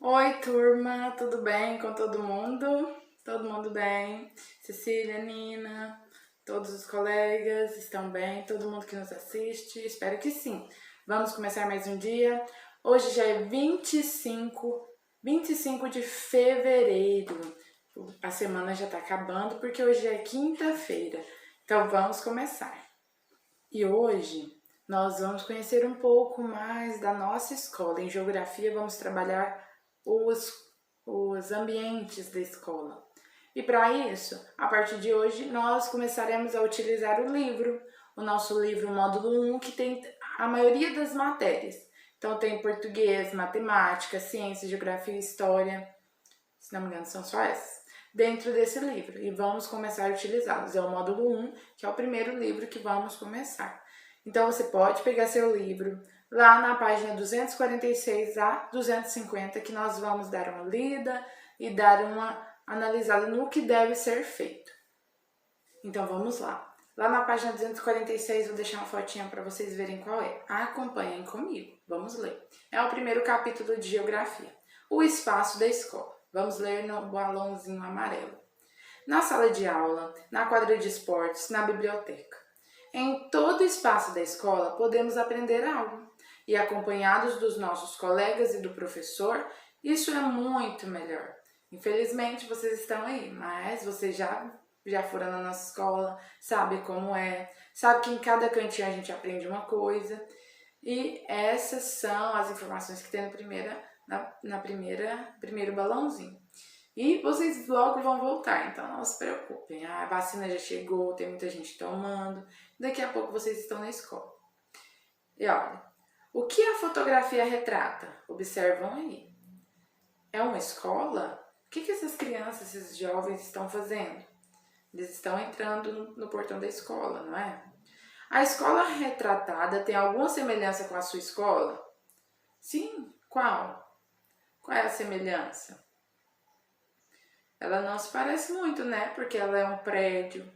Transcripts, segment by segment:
Oi, turma, tudo bem com todo mundo? Todo mundo bem? Cecília, Nina, todos os colegas estão bem? Todo mundo que nos assiste? Espero que sim. Vamos começar mais um dia. Hoje já é 25 de fevereiro. A semana já tá acabando porque hoje é quinta-feira. Então vamos começar. E hoje nós vamos conhecer um pouco mais da nossa escola. Em geografia vamos trabalhar os ambientes da escola. E para isso, a partir de hoje, nós começaremos a utilizar o nosso livro módulo 1, que tem a maioria das matérias. Então tem português, matemática, ciência, geografia e história, se não me engano são só essas, dentro desse livro. E vamos começar a utilizá-los. É o módulo 1, que é o primeiro livro que vamos começar. Então você pode pegar seu livro lá na página 246 a 250, que nós vamos dar uma lida e dar uma analisada no que deve ser feito. Então vamos lá. Lá na página 246 vou deixar uma fotinha para vocês verem qual é. Acompanhem comigo. Vamos ler. É o primeiro capítulo de geografia. O espaço da escola. Vamos ler no balãozinho amarelo. Na sala de aula, na quadra de esportes, na biblioteca. Em todo o espaço da escola podemos aprender algo. E acompanhados dos nossos colegas e do professor, isso é muito melhor. Infelizmente vocês estão aí, mas vocês já foram na nossa escola, sabe como é, sabe que em cada cantinho a gente aprende uma coisa. E essas são as informações que tem primeiro balãozinho. E vocês logo vão voltar, então não se preocupem. A vacina já chegou, tem muita gente tomando. Daqui a pouco vocês estão na escola. E olha, o que a fotografia retrata? Observam aí. É uma escola? O que essas crianças, esses jovens estão fazendo? Eles estão entrando no portão da escola, não é? A escola retratada tem alguma semelhança com a sua escola? Sim, qual? Qual é a semelhança? Ela não se parece muito, né? Porque ela é um prédio,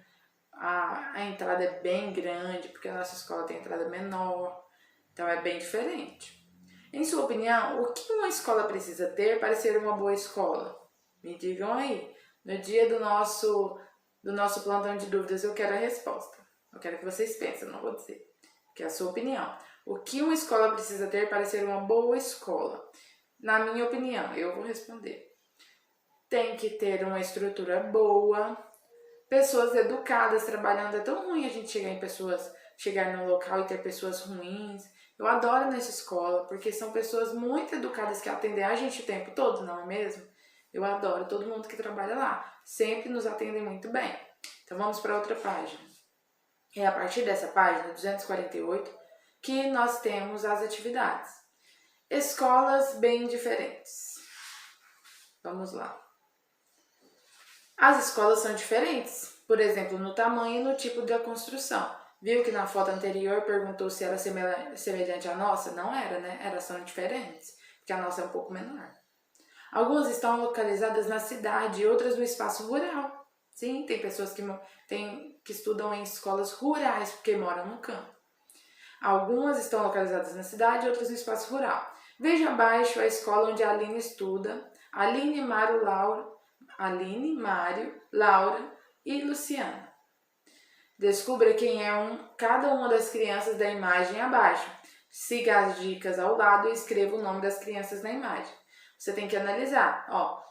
a entrada é bem grande, porque a nossa escola tem entrada menor, então é bem diferente. Em sua opinião, o que uma escola precisa ter para ser uma boa escola? Me digam aí. No dia do nosso plantão de dúvidas eu quero a resposta. Eu quero que vocês pensem, não vou dizer. Que é a sua opinião. O que uma escola precisa ter para ser uma boa escola? Na minha opinião, eu vou responder. Tem que ter uma estrutura boa, pessoas educadas trabalhando. É tão ruim a gente chegar no local e ter pessoas ruins. Eu adoro nessa escola, porque são pessoas muito educadas que atendem a gente o tempo todo, não é mesmo? Eu adoro todo mundo que trabalha lá. Sempre nos atendem muito bem. Então vamos para outra página. É a partir dessa página, 248, que nós temos as atividades. Escolas bem diferentes. Vamos lá. As escolas são diferentes, por exemplo, no tamanho e no tipo da construção. Viu que na foto anterior perguntou se era semelhante à nossa? Não era, né? Elas são diferentes, porque a nossa é um pouco menor. Algumas estão localizadas na cidade e outras no espaço rural. Sim, tem pessoas que estudam em escolas rurais porque moram no campo. Algumas estão localizadas na cidade e outras no espaço rural. Veja abaixo a escola onde a Aline estuda. Aline, Mário, Laura e Luciana. Descubra quem é cada uma das crianças da imagem abaixo. Siga as dicas ao lado e escreva o nome das crianças na imagem. Você tem que analisar.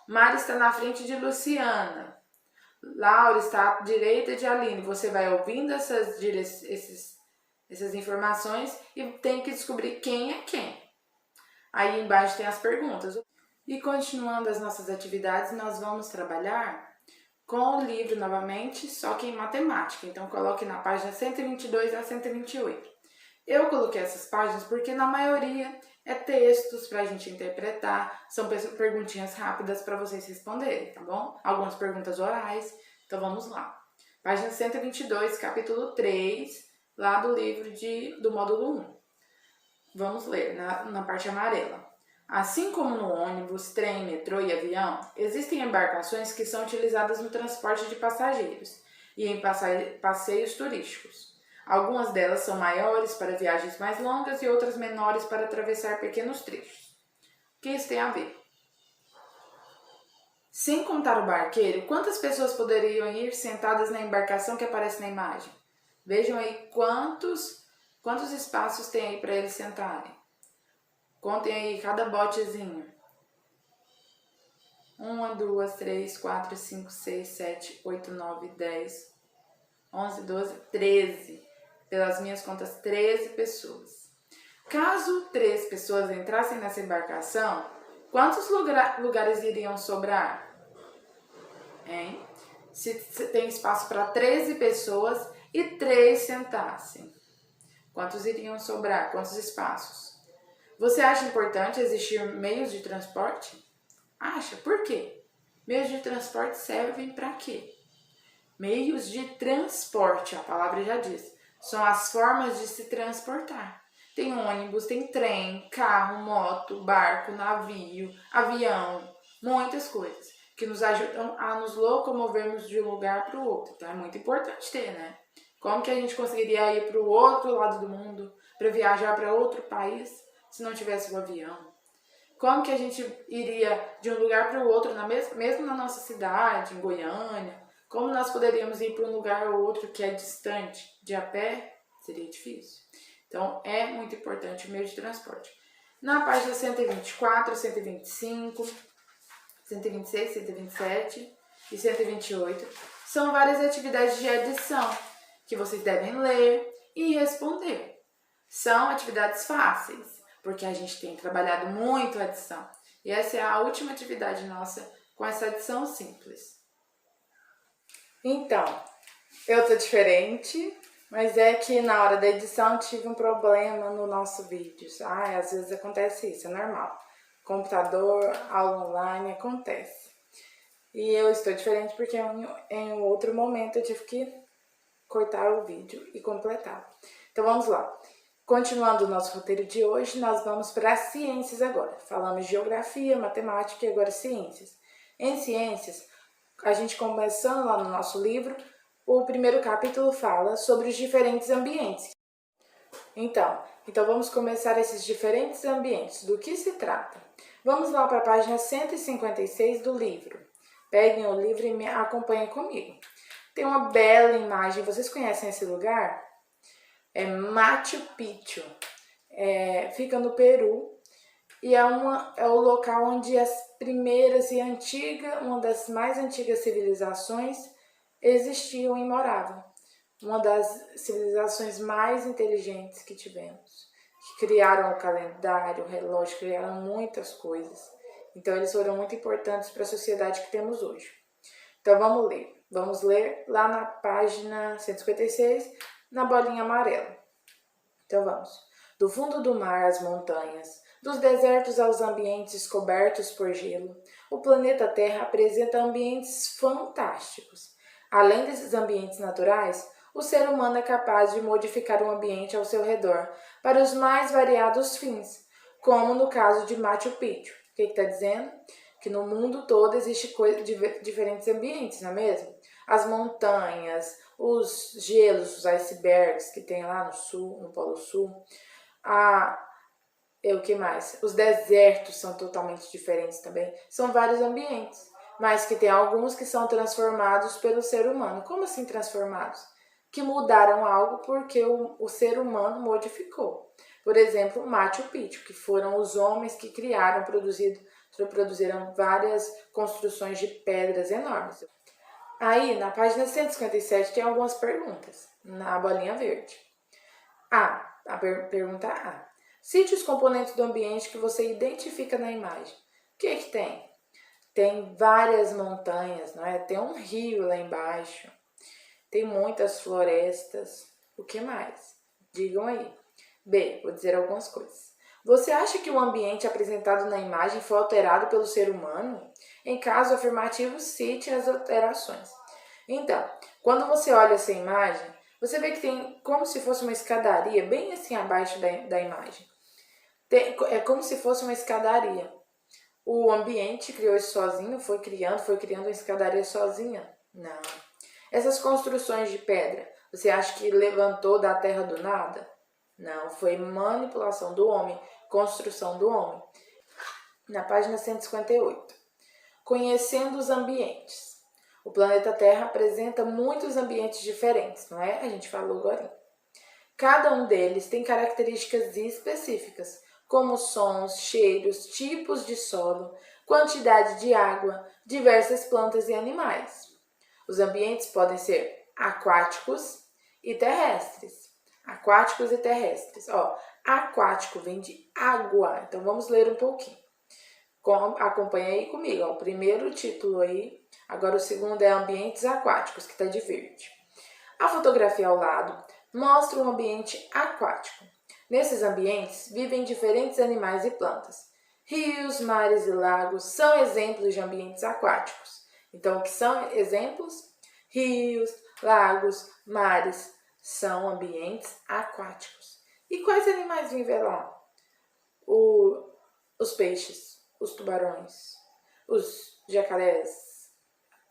Mari está na frente de Luciana. Laura está à direita de Aline. Você vai ouvindo essas informações e tem que descobrir quem é quem. Aí embaixo tem as perguntas. E continuando as nossas atividades, nós vamos trabalhar com o livro novamente, só que em matemática. Então coloque na página 122 a 128. Eu coloquei essas páginas porque na maioria é textos para a gente interpretar, são perguntinhas rápidas para vocês responderem, tá bom? Algumas perguntas orais, então vamos lá. Página 122, capítulo 3, lá do livro do módulo 1. Vamos ler na parte amarela. Assim como no ônibus, trem, metrô e avião, existem embarcações que são utilizadas no transporte de passageiros e em passeios turísticos. Algumas delas são maiores para viagens mais longas e outras menores para atravessar pequenos trechos. O que isso tem a ver? Sem contar o barqueiro, quantas pessoas poderiam ir sentadas na embarcação que aparece na imagem? Vejam aí quantos espaços tem aí para eles sentarem. Contem aí cada botezinho. 1, 2, 3, 4, 5, 6, 7, 8, 9, 10, 11, 12, 13. Pelas minhas contas, 13 pessoas. Caso 3 pessoas entrassem nessa embarcação, quantos lugares iriam sobrar? Hein? Se tem espaço para 13 pessoas e 3 sentassem, quantos iriam sobrar? Quantos espaços? Você acha importante existir meios de transporte? Acha? Por quê? Meios de transporte servem para quê? Meios de transporte, a palavra já diz, são as formas de se transportar. Tem ônibus, tem trem, carro, moto, barco, navio, avião, muitas coisas que nos ajudam a nos locomovermos de um lugar para o outro. Então é muito importante ter, né? Como que a gente conseguiria ir para o outro lado do mundo, para viajar para outro país, se não tivesse o avião? Como que a gente iria de um lugar para o outro, mesmo na nossa cidade, em Goiânia? Como nós poderíamos ir para um lugar ou outro que é distante? De a pé seria difícil. Então, é muito importante o meio de transporte. Na página 124, 125, 126, 127 e 128, são várias atividades de edição que vocês devem ler e responder. São atividades fáceis, porque a gente tem trabalhado muito a edição. E essa é a última atividade nossa com essa edição simples. Então, eu tô diferente, mas é que na hora da edição tive um problema no nosso vídeo. Às vezes acontece isso, é normal. Computador, aula online, acontece. E eu estou diferente porque em outro momento eu tive que cortar o vídeo e completar. Então vamos lá. Continuando o nosso roteiro de hoje, nós vamos para as ciências agora. Falamos geografia, matemática e agora ciências. Em ciências, a gente começando lá no nosso livro, o primeiro capítulo fala sobre os diferentes ambientes. Então vamos começar esses diferentes ambientes. Do que se trata? Vamos lá para a página 156 do livro. Peguem o livro e me acompanhem comigo. Tem uma bela imagem. Vocês conhecem esse lugar? É Machu Picchu. Fica no Peru. E é o local onde as primeiras e uma das mais antigas civilizações existiam e moravam. Uma das civilizações mais inteligentes que tivemos. Que criaram o calendário, o relógio, criaram muitas coisas. Então, eles foram muito importantes para a sociedade que temos hoje. Então, vamos ler. Vamos ler lá na página 156, na bolinha amarela. Então, vamos. Do fundo do mar às montanhas, dos desertos aos ambientes cobertos por gelo, o planeta Terra apresenta ambientes fantásticos. Além desses ambientes naturais, o ser humano é capaz de modificar o ambiente ao seu redor para os mais variados fins, como no caso de Machu Picchu. O que está dizendo? Que no mundo todo existem diferentes ambientes, não é mesmo? As montanhas, os gelos, os icebergs que tem lá no sul, no Polo Sul. O que mais? Os desertos são totalmente diferentes também. São vários ambientes, mas que tem alguns que são transformados pelo ser humano. Como assim transformados? Que mudaram algo porque o ser humano modificou. Por exemplo, Machu Picchu, que foram os homens que produziram várias construções de pedras enormes. Aí, na página 157, tem algumas perguntas, na bolinha verde. Pergunta A. Cite os componentes do ambiente que você identifica na imagem. O que tem? Tem várias montanhas, não é? Tem um rio lá embaixo. Tem muitas florestas. O que mais? Digam aí. B. Vou dizer algumas coisas. Você acha que o ambiente apresentado na imagem foi alterado pelo ser humano? Em caso afirmativo, cite as alterações. Então, quando você olha essa imagem, você vê que tem como se fosse uma escadaria, bem assim abaixo da imagem. É como se fosse uma escadaria. O ambiente criou isso sozinho, foi criando uma escadaria sozinha? Não. Essas construções de pedra, você acha que levantou da terra do nada? Não, foi manipulação do homem, construção do homem. Na página 158. conhecendo os ambientes. O planeta Terra apresenta muitos ambientes diferentes, não é? A gente falou agora. Cada um deles tem características específicas, como sons, cheiros, tipos de solo, quantidade de água, diversas plantas e animais. Os ambientes podem ser aquáticos e terrestres. Aquáticos e terrestres. Aquático vem de água. Então vamos ler um pouquinho. Acompanha aí comigo. O primeiro título aí. Agora o segundo é ambientes aquáticos, que está de verde. A fotografia ao lado mostra um ambiente aquático. Nesses ambientes vivem diferentes animais e plantas. Rios, mares e lagos são exemplos de ambientes aquáticos. Então, o que são exemplos? Rios, lagos, mares são ambientes aquáticos. E quais animais vivem lá? Os peixes, os tubarões, os jacarés,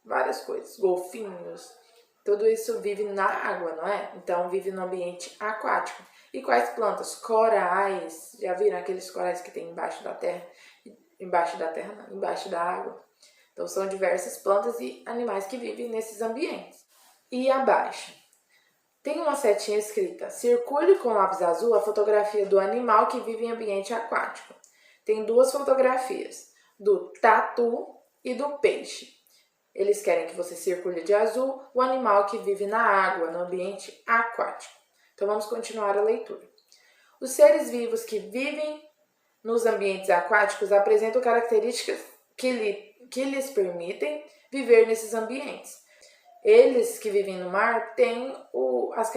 várias coisas, golfinhos. Tudo isso vive na água, não é? Então, vive no ambiente aquático. E quais plantas? Corais. Já viram aqueles corais que tem embaixo da terra? Embaixo da terra, não, embaixo da água. Então, são diversas plantas e animais que vivem nesses ambientes. E abaixo, tem uma setinha escrita: circule com lápis azul a fotografia do animal que vive em ambiente aquático. Tem duas fotografias, do tatu e do peixe. Eles querem que você circule de azul o animal que vive na água, no ambiente aquático. Então, vamos continuar a leitura. Os seres vivos que vivem nos ambientes aquáticos apresentam características que lhes permitem viver nesses ambientes. Eles que vivem no mar têm as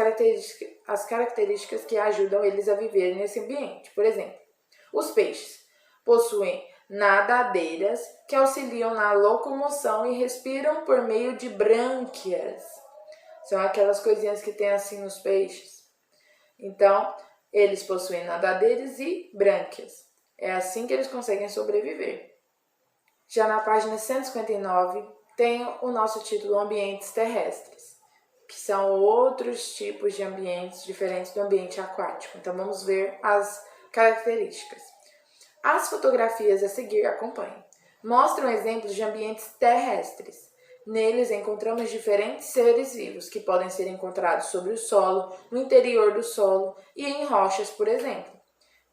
características que ajudam eles a viver nesse ambiente. Por exemplo, os peixes possuem nadadeiras que auxiliam na locomoção e respiram por meio de brânquias. São aquelas coisinhas que tem assim nos peixes. Então, eles possuem nadadeiras e brânquias. É assim que eles conseguem sobreviver. Já na página 159, tem o nosso título Ambientes Terrestres, que são outros tipos de ambientes diferentes do ambiente aquático. Então, vamos ver as características. As fotografias a seguir acompanhem. Mostram exemplos de ambientes terrestres. Neles encontramos diferentes seres vivos que podem ser encontrados sobre o solo, no interior do solo e em rochas, por exemplo.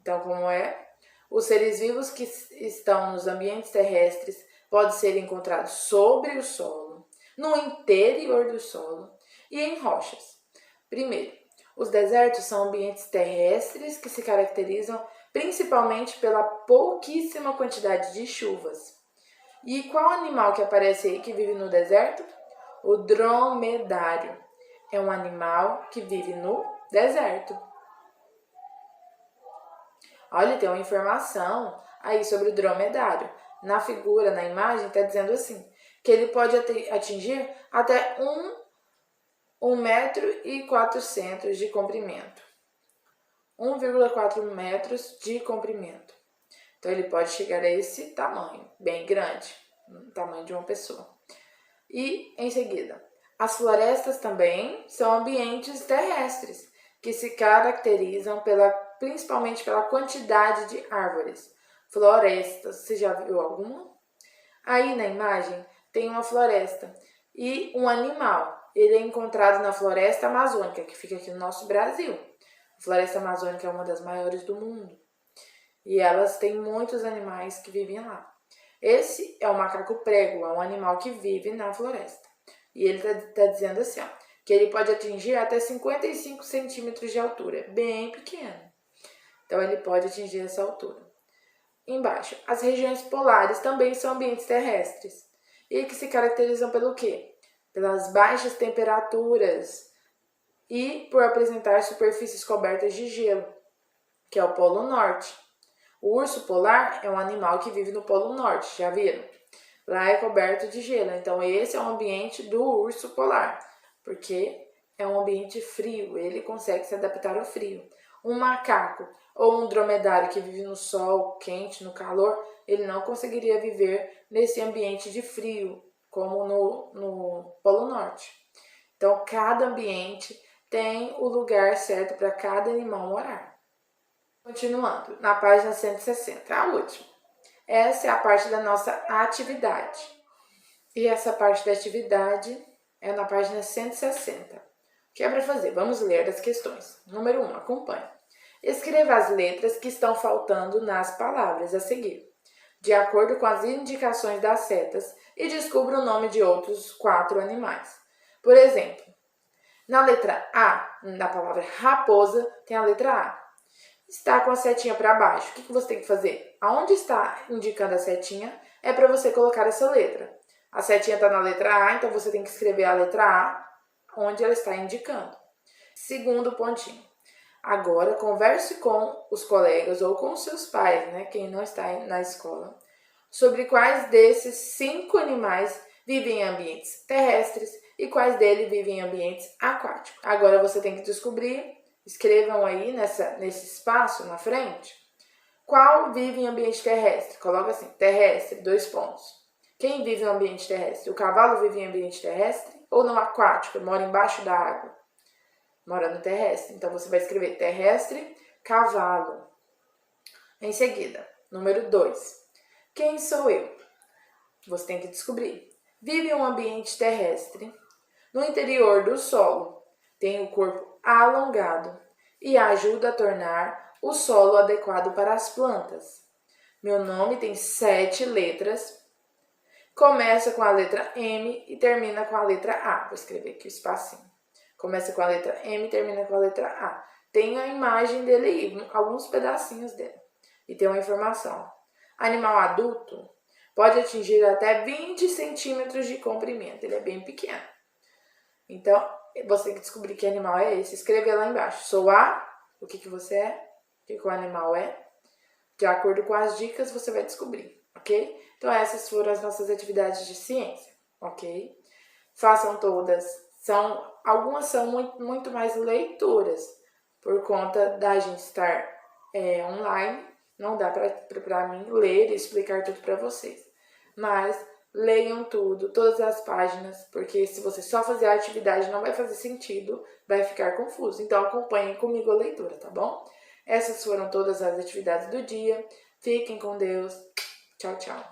Então, como é? Os seres vivos que estão nos ambientes terrestres podem ser encontrados sobre o solo, no interior do solo e em rochas. Primeiro, os desertos são ambientes terrestres que se caracterizam principalmente pela pouquíssima quantidade de chuvas. E qual animal que aparece aí que vive no deserto? O dromedário. É um animal que vive no deserto. Olha, tem uma informação aí sobre o dromedário. Na figura, na imagem, está dizendo assim, que ele pode atingir até 1,4 metro de comprimento. 1,4 metros de comprimento. Então, ele pode chegar a esse tamanho, bem grande, o tamanho de uma pessoa. E, em seguida, as florestas também são ambientes terrestres, que se caracterizam principalmente pela quantidade de árvores. Florestas, você já viu alguma? Aí na imagem tem uma floresta e um animal. Ele é encontrado na floresta amazônica, que fica aqui no nosso Brasil. A floresta amazônica é uma das maiores do mundo. E elas têm muitos animais que vivem lá. Esse é o macaco prego, é um animal que vive na floresta. E ele está dizendo assim, que ele pode atingir até 55 centímetros de altura, bem pequeno. Então, ele pode atingir essa altura. Embaixo, as regiões polares também são ambientes terrestres. E que se caracterizam pelo quê? Pelas baixas temperaturas e por apresentar superfícies cobertas de gelo, que é o Polo Norte. O urso polar é um animal que vive no Polo Norte, já viram? Lá é coberto de gelo, então esse é o ambiente do urso polar, porque é um ambiente frio, ele consegue se adaptar ao frio. Um macaco ou um dromedário que vive no sol quente, no calor, ele não conseguiria viver nesse ambiente de frio, como no Polo Norte. Então, cada ambiente tem o lugar certo para cada animal morar. Continuando, na página 160, a última. Essa é a parte da nossa atividade. E essa parte da atividade é na página 160. O que é para fazer? Vamos ler as questões. Número 1, acompanhe. Escreva as letras que estão faltando nas palavras a seguir, de acordo com as indicações das setas, e descubra o nome de outros 4 animais. Por exemplo, na letra A, na palavra raposa, tem a letra A. Está com a setinha para baixo. O que você tem que fazer? Aonde está indicando a setinha é para você colocar essa letra. A setinha está na letra A, então você tem que escrever a letra A onde ela está indicando. Segundo pontinho. Agora, converse com os colegas ou com seus pais, né, quem não está na escola, sobre quais desses 5 animais vivem em ambientes terrestres e quais deles vivem em ambientes aquáticos. Agora você tem que descobrir, escrevam aí nesse espaço na frente, qual vive em ambiente terrestre. Coloca assim, terrestre, 2 pontos. Quem vive em ambiente terrestre? O cavalo vive em ambiente terrestre ou no aquático? Mora embaixo da água? Mora no terrestre. Então você vai escrever terrestre, cavalo. Em seguida, número 2. Quem sou eu? Você tem que descobrir. Vive em um ambiente terrestre, no interior do solo. Tem o corpo alongado e ajuda a tornar o solo adequado para as plantas. Meu nome tem 7 letras. Começa com a letra M e termina com a letra A. Vou escrever aqui o espacinho. Começa com a letra M e termina com a letra A. Tem a imagem dele aí, alguns pedacinhos dele. E tem uma informação. Animal adulto pode atingir até 20 centímetros de comprimento. Ele é bem pequeno. Então, você tem que descobrir que animal é esse. Escreve lá embaixo. Sou A. O que você é? O que o animal é? De acordo com as dicas, você vai descobrir. Ok? Então, essas foram as nossas atividades de ciência. Ok? Façam todas. Algumas são muito mais leituras. Por conta da gente estar online, não dá para mim ler e explicar tudo para vocês. Mas leiam tudo, todas as páginas, porque se você só fazer a atividade não vai fazer sentido, vai ficar confuso. Então acompanhem comigo a leitura, tá bom? Essas foram todas as atividades do dia. Fiquem com Deus. Tchau, tchau.